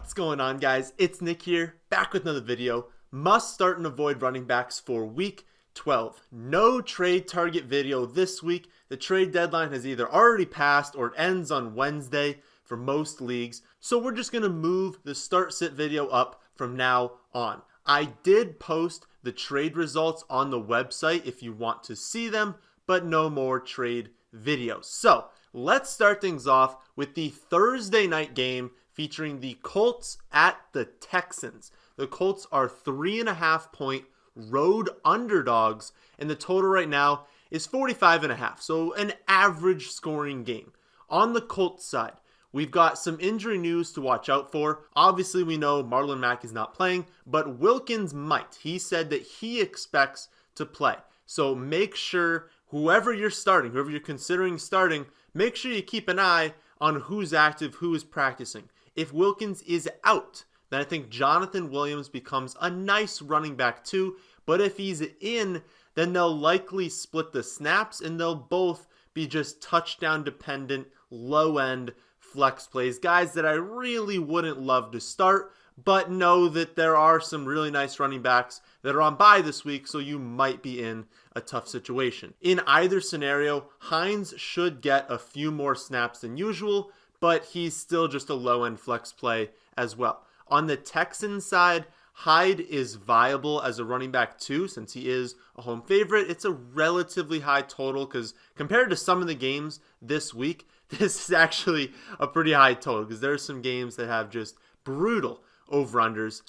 What's going on, guys? It's Nick here, back with another video. Must start and avoid running backs for week 12. No trade target video this week. The trade deadline has either already passed or it ends on Wednesday for most leagues. So we're just going to move the start sit video up from now on. I did post the trade results on the website if you want to see them, but no more trade videos. So let's start things off with the Thursday night game featuring the Colts at the Texans. The Colts are 3.5-point road underdogs, and the total right now is 45.5. So an average scoring game. On the Colts side, we've got some injury news to watch out for. Obviously, we know Marlon Mack is not playing, but Wilkins might. He said that he expects to play. So make sure whoever you're considering starting, make sure you keep an eye on who's active, who is practicing. If Wilkins is out, then I think Jonathan Williams becomes a nice running back too. But if he's in, then they'll likely split the snaps and they'll both be just touchdown dependent, low end flex plays. Guys that I really wouldn't love to start, but know that there are some really nice running backs that are on bye this week, so you might be in a tough situation. In either scenario, Hines should get a few more snaps than usual, but he's still just a low-end flex play as well. On the Texans side, Hyde is viable as a running back too, since he is a home favorite. It's a relatively high total because compared to some of the games this week, this is actually a pretty high total because there are some games that have just brutal over-unders.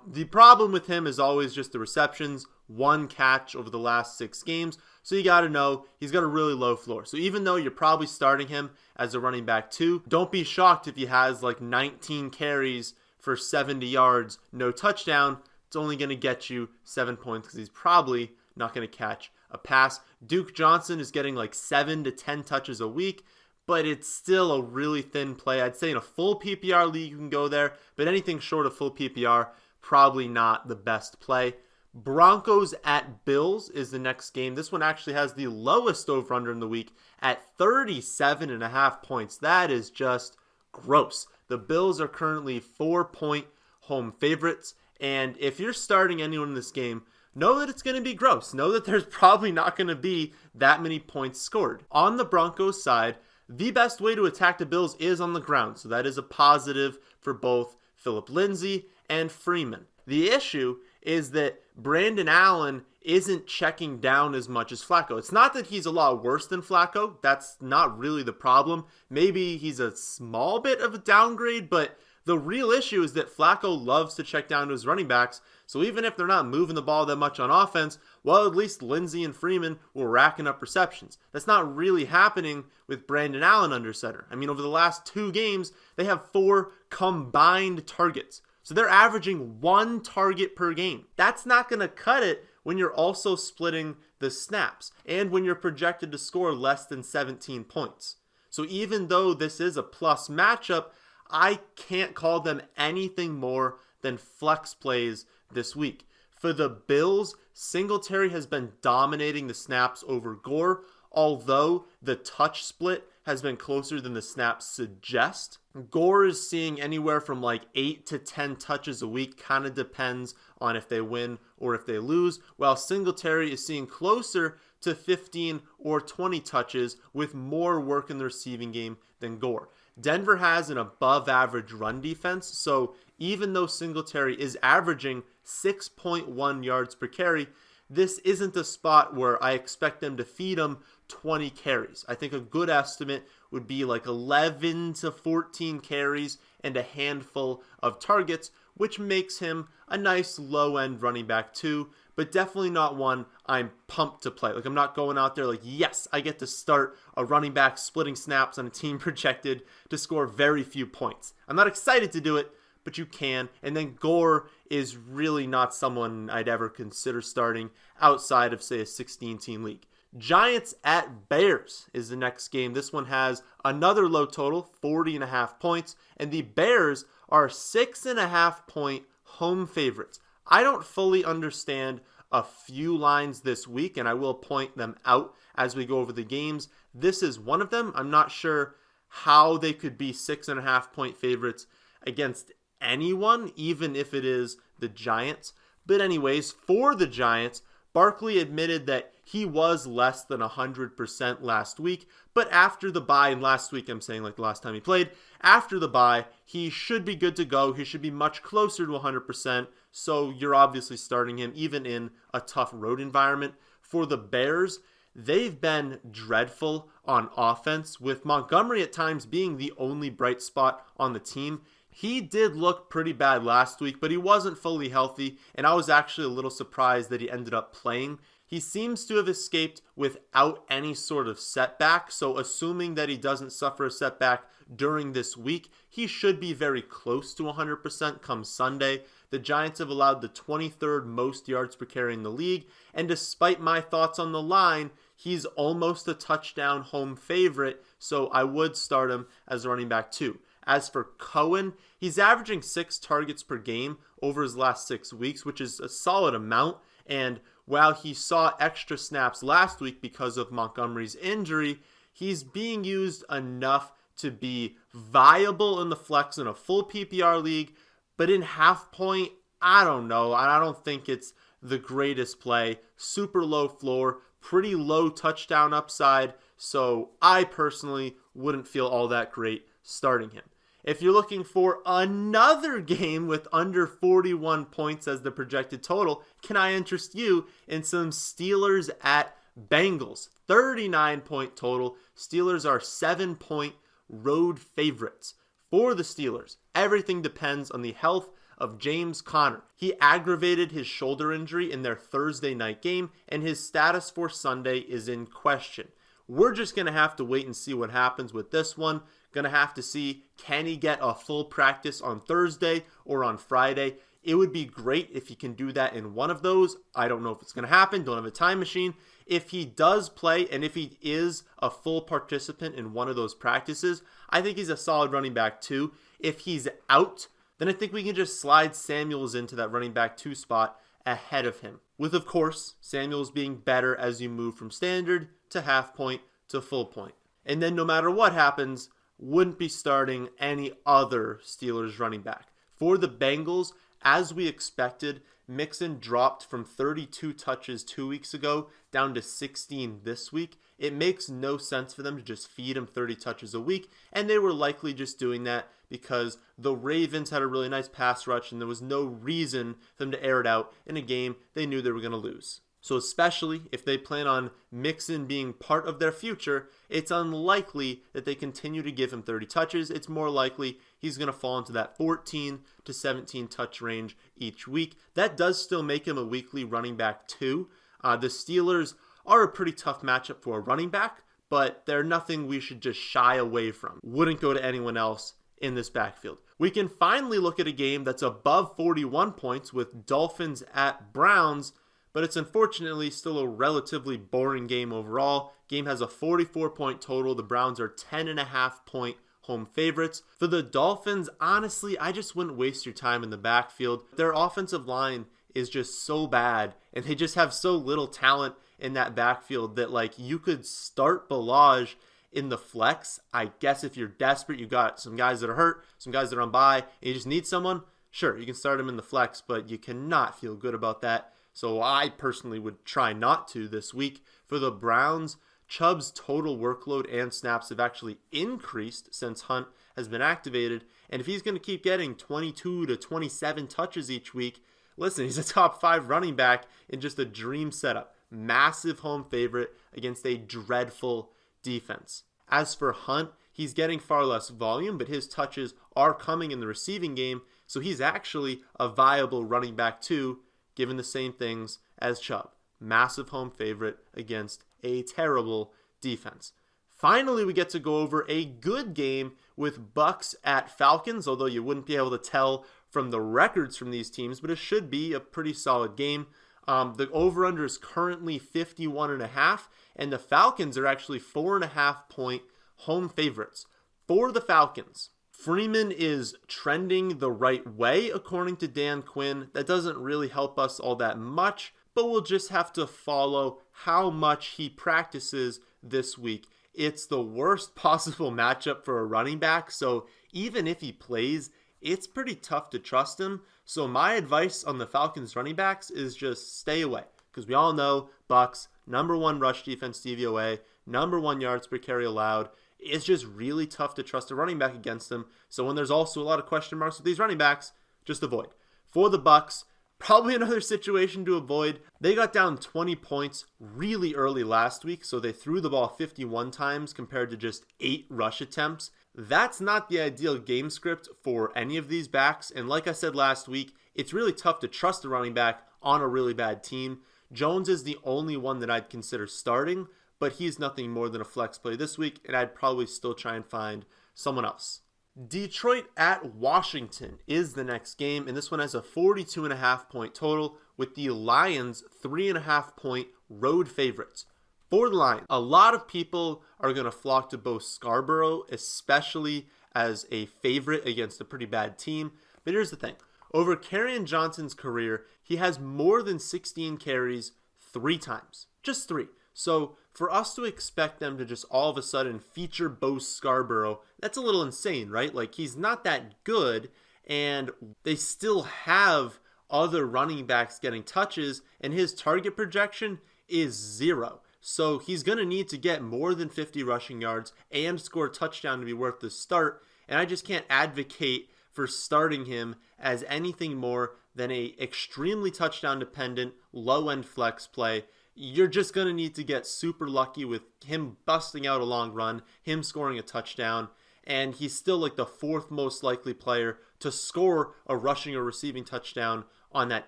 The problem with him is always just the receptions, one catch over the last 6 games. So you got to know he's got a really low floor. So even though you're probably starting him as a running back too, don't be shocked if he has like 19 carries for 70 yards, no touchdown. It's only going to get you 7 points because he's probably not going to catch a pass. Duke Johnson is getting like 7 to 10 touches a week, but it's still a really thin play. I'd say in a full PPR league you can go there, but anything short of full PPR, probably not the best play. Broncos at Bills is the next game. This one actually has the lowest over-under in the week at 37.5 points. That is just gross. The Bills are currently 4-point home favorites, and if you're starting anyone in this game, know that it's going to be gross. Know that there's probably not going to be that many points scored. On the Broncos side, the best way to attack the Bills is on the ground, so that is a positive for both Phillip Lindsay and Freeman. The issue is that Brandon Allen isn't checking down as much as Flacco. It's not that he's a lot worse than Flacco. That's not really the problem. Maybe he's a small bit of a downgrade, but the real issue is that Flacco loves to check down to his running backs. So even if they're not moving the ball that much on offense, well, at least Lindsay and Freeman were racking up receptions. That's not really happening with Brandon Allen under center. I mean, over the last 2 games, they have 4 combined targets. So they're averaging 1 target per game. That's not going to cut it when you're also splitting the snaps and when you're projected to score less than 17 points. So even though this is a plus matchup, I can't call them anything more than flex plays this week. For the Bills, Singletary has been dominating the snaps over Gore, although the touch split has been closer than the snaps suggest. Gore is seeing anywhere from like 8 to 10 touches a week, kind of depends on if they win or if they lose, while Singletary is seeing closer to 15 or 20 touches with more work in the receiving game than Gore. Denver has an above average run defense, so even though Singletary is averaging 6.1 yards per carry, this isn't a spot where I expect them to feed him 20 carries. I think a good estimate would be like 11 to 14 carries and a handful of targets, which makes him a nice low-end running back too, but definitely not one I'm pumped to play. Like, I'm not going out there like, yes, I get to start a running back splitting snaps on a team projected to score very few points. I'm not excited to do it, but you can. And then Gore is really not someone I'd ever consider starting outside of, say, a 16-team league. Giants at Bears is the next game. This one has another low total, 40.5 points, and the Bears are 6.5-point home favorites. I don't fully understand a few lines this week, and I will point them out as we go over the games. This is one of them. I'm not sure how they could be 6.5-point favorites against anyone, even if it is the Giants. But anyways, for the Giants, Barkley admitted that he was less than 100% last week, but after the bye, and last week I'm saying like the last time he played, after the bye, he should be good to go. He should be much closer to 100%, so you're obviously starting him even in a tough road environment. For the Bears, they've been dreadful on offense, with Montgomery at times being the only bright spot on the team. He did look pretty bad last week, but he wasn't fully healthy, and I was actually a little surprised that he ended up playing. He seems to have escaped without any sort of setback, so assuming that he doesn't suffer a setback during this week, he should be very close to 100% come Sunday. The Giants have allowed the 23rd most yards per carry in the league, and despite my thoughts on the line, he's almost a touchdown home favorite, so I would start him as a running back too. As for Cohen, he's averaging 6 targets per game over his last 6 weeks, which is a solid amount. And while he saw extra snaps last week because of Montgomery's injury, he's being used enough to be viable in the flex in a full PPR league. But in half point, I don't know. I don't think it's the greatest play. Super low floor, pretty low touchdown upside. So I personally wouldn't feel all that great starting him. If you're looking for another game with under 41 points as the projected total, can I interest you in some Steelers at Bengals? 39-point total. Steelers are 7-point road favorites. For the Steelers, everything depends on the health of James Conner. He aggravated his shoulder injury in their Thursday night game, and his status for Sunday is in question. We're just going to have to wait and see what happens with this one. Going to have to see, can he get a full practice on Thursday or on Friday? It would be great if he can do that in one of those. I don't know if it's going to happen. Don't have a time machine. If he does play and if he is a full participant in one of those practices, I think he's a solid running back too. If he's out, then I think we can just slide Samuels into that running back 2 spot ahead of him. With, of course, Samuels being better as you move from standard to half point to full point. And then no matter what happens, wouldn't be starting any other Steelers running back. For the Bengals, as we expected, Mixon dropped from 32 touches 2 weeks ago down to 16 this week. It makes no sense for them to just feed him 30 touches a week, and they were likely just doing that because the Ravens had a really nice pass rush and there was no reason for them to air it out in a game they knew they were going to lose. So especially if they plan on Mixon being part of their future, it's unlikely that they continue to give him 30 touches. It's more likely he's going to fall into that 14 to 17 touch range each week. That does still make him a weekly running back too. The Steelers are a pretty tough matchup for a running back, but they're nothing we should just shy away from. Wouldn't go to anyone else in this backfield. We can finally look at a game that's above 41 points with Dolphins at Browns, but it's unfortunately still a relatively boring game overall. Game has a 44-point total. The Browns are 10.5-point home favorites. For the Dolphins, honestly, I just wouldn't waste your time in the backfield. Their offensive line is just so bad, and they just have so little talent in that backfield that, like, you could start Balaj in the flex. I guess if you're desperate, you got some guys that are hurt, some guys that are on bye, and you just need someone, sure, you can start him in the flex, but you cannot feel good about that. So I personally would try not to this week. For the Browns, Chubb's total workload and snaps have actually increased since Hunt has been activated. And if he's going to keep getting 22 to 27 touches each week, listen, he's a top 5 running back in just a dream setup. Massive home favorite against a dreadful defense. As for Hunt, he's getting far less volume, but his touches are coming in the receiving game. So he's actually a viable running back too, given the same things as Chubb. Massive home favorite against a terrible defense. Finally, we get to go over a good game with Bucs at Falcons, although you wouldn't be able to tell from the records from these teams, but it should be a pretty solid game. The over-under is currently 51.5, and the Falcons are actually 4.5-point home favorites. For the Falcons, Freeman is trending the right way, according to Dan Quinn. That doesn't really help us all that much, but we'll just have to follow how much he practices this week. It's the worst possible matchup for a running back, so even if he plays, it's pretty tough to trust him. So my advice on the Falcons running backs is just stay away. Because we all know Bucs, number 1 rush defense DVOA, number 1 yards per carry allowed. It's just really tough to trust a running back against them. So when there's also a lot of question marks with these running backs, just avoid. For the Bucs, probably another situation to avoid. They got down 20 points really early last week, so they threw the ball 51 times compared to just 8 rush attempts. That's not the ideal game script for any of these backs, and like I said last week, it's really tough to trust a running back on a really bad team. Jones is the only one that I'd consider starting, but he's nothing more than a flex play this week, and I'd probably still try and find someone else. Detroit at Washington is the next game, and this one has a 42.5 point total with the Lions 3.5 point road favorites. For the Lions, a lot of people are going to flock to Bo Scarborough, especially as a favorite against a pretty bad team. But here's the thing. Over Kerryon Johnson's career, he has more than 16 carries 3 times. Just 3. So for us to expect them to just all of a sudden feature Bo Scarborough, that's a little insane, right? Like, he's not that good, and they still have other running backs getting touches, and his target projection is 0. So he's going to need to get more than 50 rushing yards and score a touchdown to be worth the start, and I just can't advocate for starting him as anything more than a extremely touchdown dependent low-end flex play. You're just going to need to get super lucky with him busting out a long run, him scoring a touchdown, and he's still like the 4th most likely player to score a rushing or receiving touchdown on that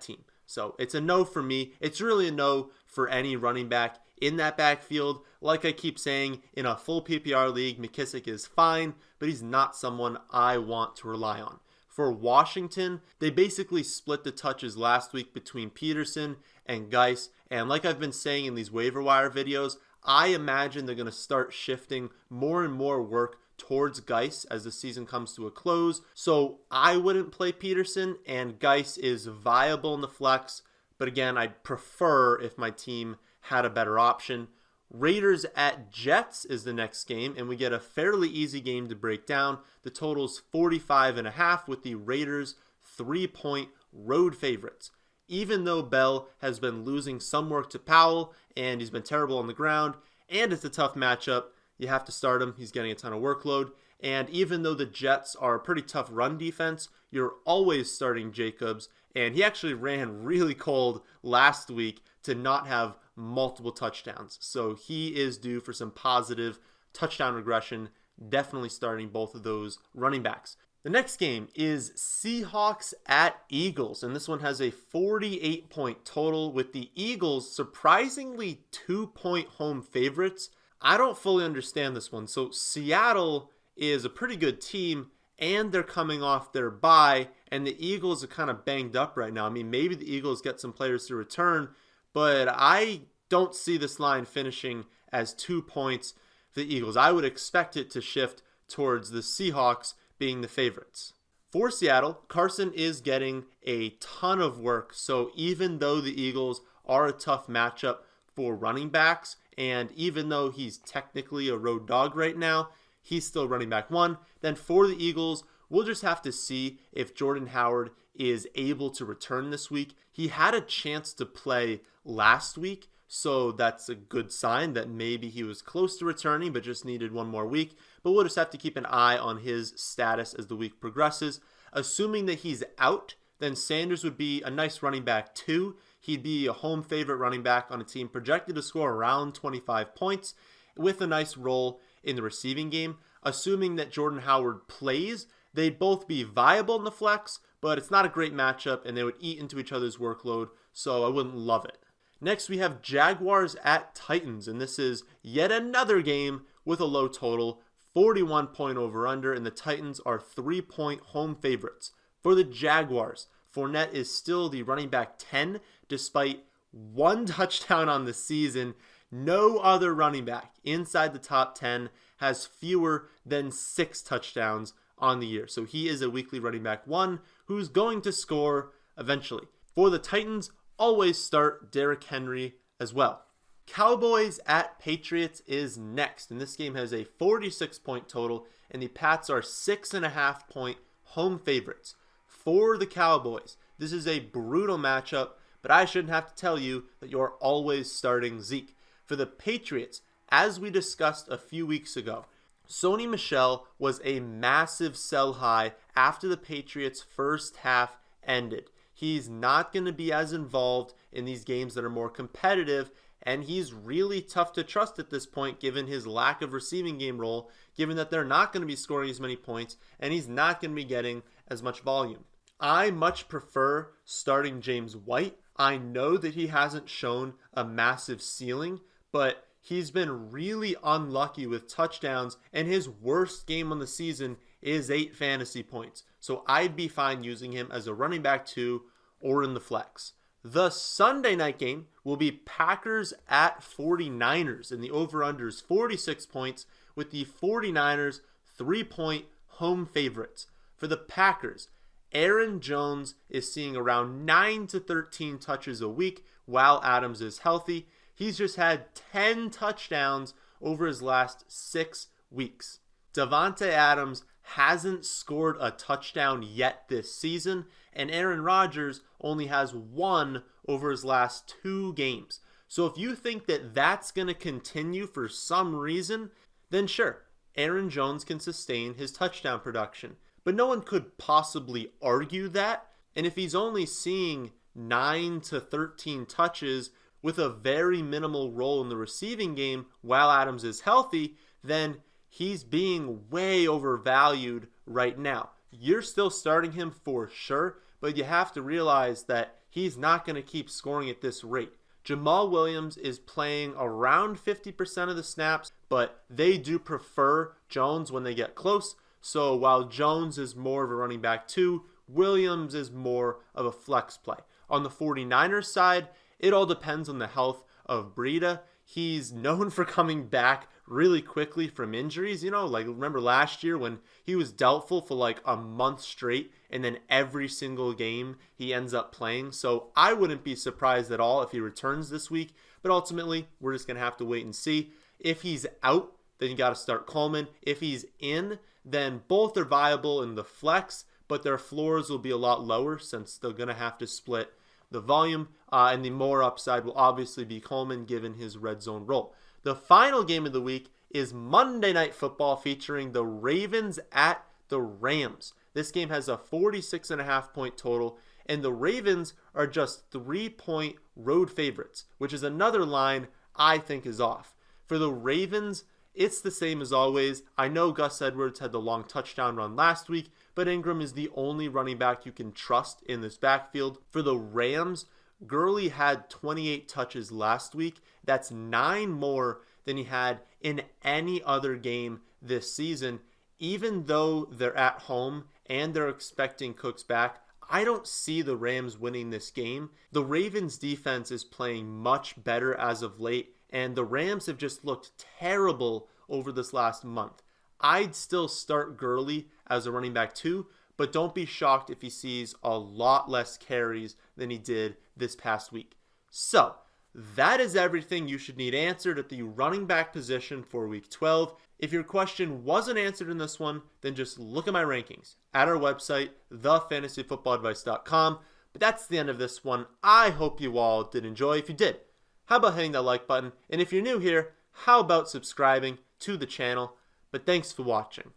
team. So it's a no for me. It's really a no for any running back in that backfield. Like I keep saying, in a full PPR league, McKissick is fine, but he's not someone I want to rely on. For Washington, they basically split the touches last week between Peterson and Geis. And like I've been saying in these waiver wire videos, I imagine they're going to start shifting more and more work towards Geis as the season comes to a close. So I wouldn't play Peterson, and Geis is viable in the flex. But again, I'd prefer if my team had a better option. Raiders at Jets is the next game, and we get a fairly easy game to break down. The total's 45.5 with the Raiders 3-point road favorites. Even though Bell has been losing some work to Powell, and he's been terrible on the ground, and it's a tough matchup, you have to start him. He's getting a ton of workload. And even though the Jets are a pretty tough run defense, you're always starting Jacobs, and he actually ran really cold last week to not have multiple touchdowns. So he is due for some positive touchdown regression, definitely starting both of those running backs. The next game is Seahawks at Eagles, and this one has a 48-point total with the Eagles surprisingly 2-point home favorites. I don't fully understand this one. So Seattle is a pretty good team, and they're coming off their bye, and the Eagles are kind of banged up right now. I mean, maybe the Eagles get some players to return, but I don't see this line finishing as 2 points for the Eagles. I would expect it to shift towards the Seahawks being the favorites. For Seattle, Carson is getting a ton of work, so even though the Eagles are a tough matchup for running backs, and even though he's technically a road dog right now, he's still running back 1. Then for the Eagles, we'll just have to see if Jordan Howard is able to return this week. He had a chance to play last week, so that's a good sign that maybe he was close to returning but just needed one more week. But we'll just have to keep an eye on his status as the week progresses. Assuming that he's out, then Sanders would be a nice running back 2. He'd be a home favorite running back on a team projected to score around 25 points with a nice role in the receiving game. Assuming that Jordan Howard plays, they'd both be viable in the flex, but it's not a great matchup and they would eat into each other's workload, so I wouldn't love it. Next, we have Jaguars at Titans, and this is yet another game with a low total, 41-point over-under, and the Titans are 3-point home favorites. For the Jaguars, Fournette is still the running back 10, despite 1 touchdown on the season. No other running back inside the top 10 has fewer than 6 touchdowns on the year. So he is a weekly running back 1 who's going to score eventually. For the Titans, always start Derrick Henry as well. Cowboys at Patriots is next, and this game has a 46-point total, and the Pats are 6.5-point home favorites. For the Cowboys, this is a brutal matchup, but I shouldn't have to tell you that you're always starting Zeke. For the Patriots, as we discussed a few weeks ago, Sony Michel was a massive sell high after the Patriots' first half ended. He's not going to be as involved in these games that are more competitive, and he's really tough to trust at this point given his lack of receiving game role, given that they're not going to be scoring as many points, and he's not going to be getting as much volume. I much prefer starting James White. I know that he hasn't shown a massive ceiling, but he's been really unlucky with touchdowns, and his worst game on the season is 8 fantasy points. So I'd be fine using him as a running back 2 or in the flex. The Sunday night game will be Packers at 49ers, and the over-under is 46 points, with the 49ers 3-point home favorites. For the Packers, Aaron Jones is seeing around 9 to 13 touches a week while Adams is healthy. He's just had 10 touchdowns over his last 6 weeks. Davante Adams hasn't scored a touchdown yet this season, and Aaron Rodgers only has 1 over his last 2 games. So if you think that that's going to continue for some reason, then sure, Aaron Jones can sustain his touchdown production. But no one could possibly argue that, and if he's only seeing 9 to 13 touches with a very minimal role in the receiving game while Adams is healthy, then he's being way overvalued right now. You're still starting him for sure, but you have to realize that he's not going to keep scoring at this rate. Jamal Williams is playing around 50% of the snaps, but they do prefer Jones when they get close. So while Jones is more of a running back 2, Williams is more of a flex play. On the 49ers side, it all depends on the health of Breida. He's known for coming back really quickly from injuries. Like remember last year when he was doubtful for like a month straight, and then every single game he ends up playing. So I wouldn't be surprised at all if he returns this week, but ultimately we're just going to have to wait and see. If he's out, then you got to start Coleman. If he's in, then both are viable in the flex, but their floors will be a lot lower since they're going to have to split the volume, and the more upside will obviously be Coleman given his red zone role. The final game of the week is Monday Night Football featuring the Ravens at the Rams. This game has a 46.5 point total, and the Ravens are just 3-point road favorites, which is another line I think is off. For the Ravens, it's the same as always. I know Gus Edwards had the long touchdown run last week, but Ingram is the only running back you can trust in this backfield. For the Rams, Gurley had 28 touches last week. That's 9 more than he had in any other game this season. Even though they're at home and they're expecting Cooks back, I don't see the Rams winning this game. The Ravens defense is playing much better as of late, and the Rams have just looked terrible over this last month. I'd still start Gurley as a running back 2, but don't be shocked if he sees a lot less carries than he did this past week. So, that is everything you should need answered at the running back position for Week 12. If your question wasn't answered in this one, then just look at my rankings at our website, thefantasyfootballadvice.com. But that's the end of this one. I hope you all did enjoy. If you did, how about hitting that like button? And if you're new here, how about subscribing to the channel? But thanks for watching.